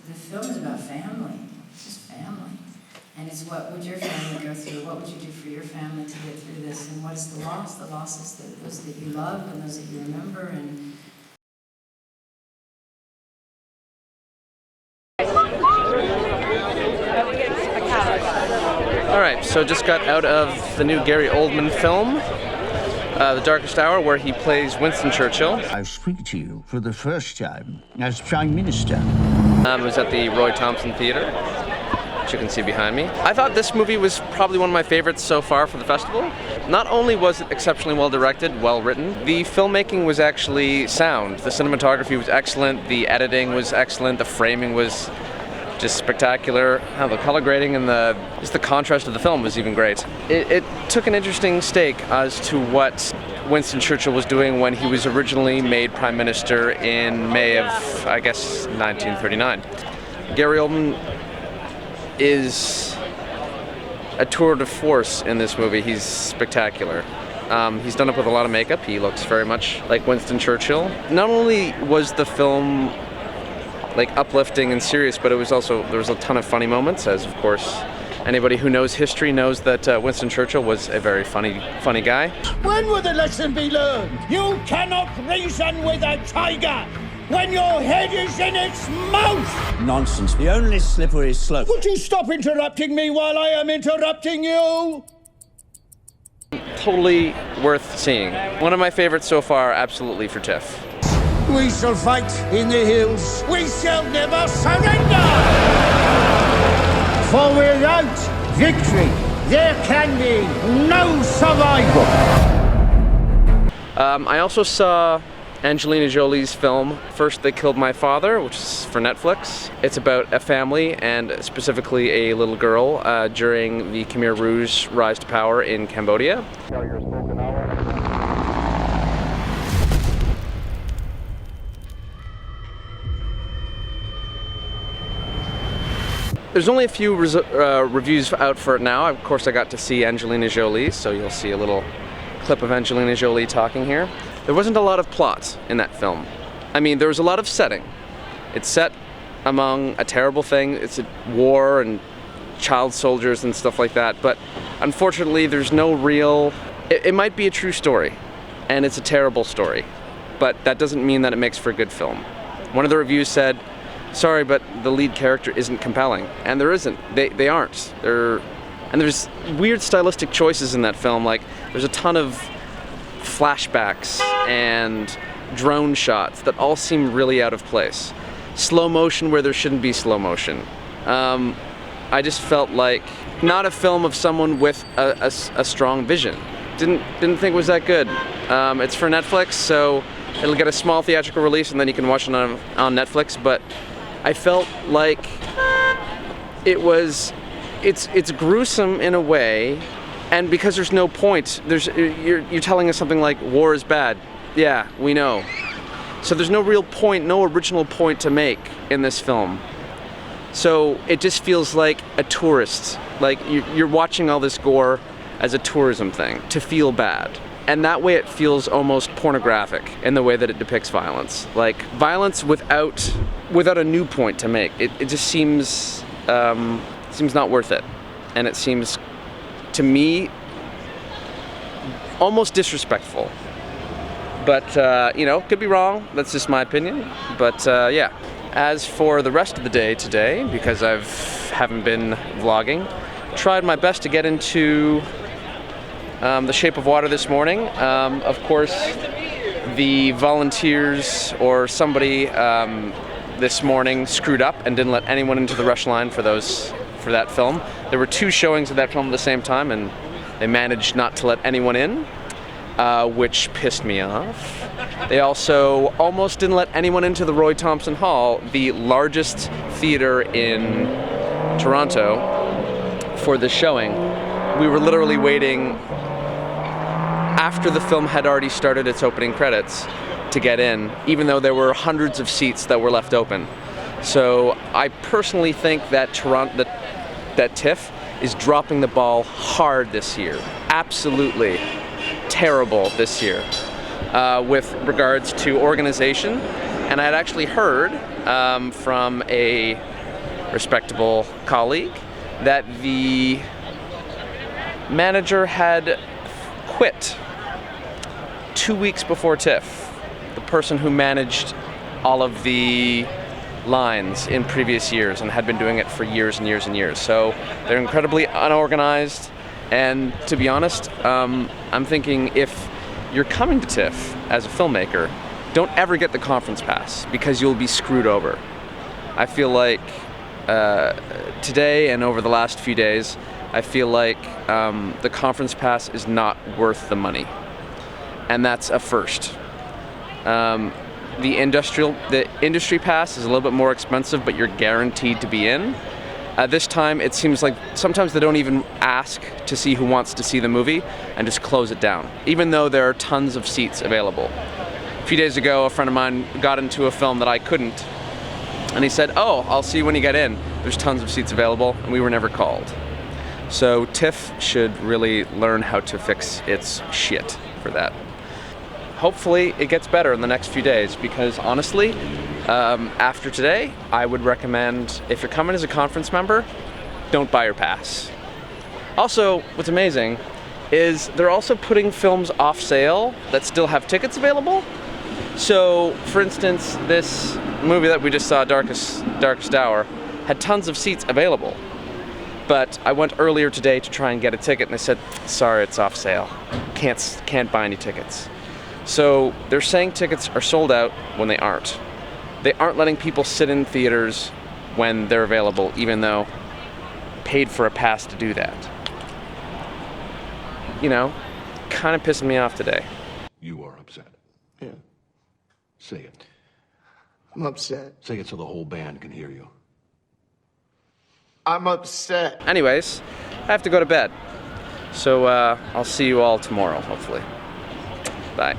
the film is about family. It's just family. And it's what would your family go through? What would you do for your family to get through this? And what is the loss? The loss is those that you love and those that you remember. And all right, so just got out of the new Gary Oldman film, The Darkest Hour, where he plays Winston Churchill. I speak to you for the first time as Prime Minister. It was at the Roy Thompson Theatre, which you can see behind me. I thought this movie was probably one of my favorites so far for the festival. Not only was it exceptionally well directed, well written, the filmmaking was actually sound. The cinematography was excellent, the editing was excellent, the framing was just spectacular. The color grading and just the contrast of the film was even great. It took an interesting stake as to what Winston Churchill was doing when he was originally made Prime Minister in May of, I guess, 1939. Gary Oldman is a tour de force in this movie. He's spectacular. He's done up with a lot of makeup. He looks very much like Winston Churchill. Not only was the film like uplifting and serious, but there was a ton of funny moments, as of course anybody who knows history knows that Winston Churchill was a very funny guy. When will the lesson be learned? You cannot reason with a tiger when your head is in its mouth! Nonsense. The only slippery slope. Would you stop interrupting me while I am interrupting you? Totally worth seeing. One of my favorites so far, absolutely, for Tiff. We shall fight in the hills. We shall never surrender! For without victory, there can be no survival. I also saw Angelina Jolie's film, First They Killed My Father, which is for Netflix. It's about a family, and specifically a little girl, during the Khmer Rouge rise to power in Cambodia. There's only a few reviews out for it now. Of course, I got to see Angelina Jolie, so you'll see a little clip of Angelina Jolie talking here. There wasn't a lot of plot in that film. I mean, there was a lot of setting. It's set among a terrible thing. It's a war and child soldiers and stuff like that, but unfortunately there's no real... It might be a true story, and it's a terrible story, but that doesn't mean that it makes for a good film. One of the reviews said, sorry, but the lead character isn't compelling. And there isn't. They aren't. And there's weird stylistic choices in that film. Like, there's a ton of flashbacks and drone shots that all seem really out of place. Slow motion where there shouldn't be slow motion. I just felt like not a film of someone with a strong vision. Didn't think it was that good. It's for Netflix, so it'll get a small theatrical release and then you can watch it on Netflix, but I felt like it's gruesome in a way, and because there's no point, you're telling us something like war is bad. Yeah, we know. So there's no real point, no original point to make in this film. So it just feels like a tourist, like you're watching all this gore as a tourism thing to feel bad. And that way it feels almost pornographic in the way that it depicts violence. Like violence without a new point to make. It just seems not worth it. And it seems, to me, almost disrespectful. But, could be wrong. That's just my opinion. But, yeah. As for the rest of the day today, because I haven't been vlogging, tried my best to get into The Shape of Water this morning. Of course, the volunteers or somebody this morning screwed up and didn't let anyone into the rush line for that film. There were 2 showings of that film at the same time, and they managed not to let anyone in, which pissed me off. They also almost didn't let anyone into the Roy Thompson Hall, the largest theater in Toronto, for the showing. We were literally waiting after the film had already started its opening credits to get in, even though there were hundreds of seats that were left open. So I personally think that that Tiff is dropping the ball hard this year. Absolutely terrible this year with regards to organization. And I had actually heard from a respectable colleague, that the manager had quit 2 weeks before Tiff, the person who managed all of the lines in previous years and had been doing it for years and years and years. So they're incredibly unorganized, and to be honest, I'm thinking if you're coming to Tiff as a filmmaker, don't ever get the conference pass because you'll be screwed over. I feel like today and over the last few days, I feel like the conference pass is not worth the money, and that's a first. The industry pass is a little bit more expensive, but you're guaranteed to be in. This time, it seems like sometimes they don't even ask to see who wants to see the movie and just close it down, even though there are tons of seats available. A few days ago, a friend of mine got into a film that I couldn't, and he said, "Oh, I'll see you when you get in. There's tons of seats available," and we were never called. So TIFF should really learn how to fix its shit for that. Hopefully it gets better in the next few days, because honestly, after today, I would recommend, if you're coming as a conference member, don't buy your pass. Also, what's amazing is they're also putting films off sale that still have tickets available. So, for instance, this movie that we just saw, Darkest Hour, had tons of seats available. But I went earlier today to try and get a ticket, and they said, "Sorry, it's off sale. Can't buy any tickets." So they're saying tickets are sold out when they aren't. They aren't letting people sit in theaters when they're available, even though paid for a pass to do that. You know, kind of pissing me off today. You are upset. Yeah, Say it. I'm upset. Say it so the whole band can hear you. I'm upset. Anyways, I have to go to bed. So I'll see you all tomorrow, hopefully. Bye.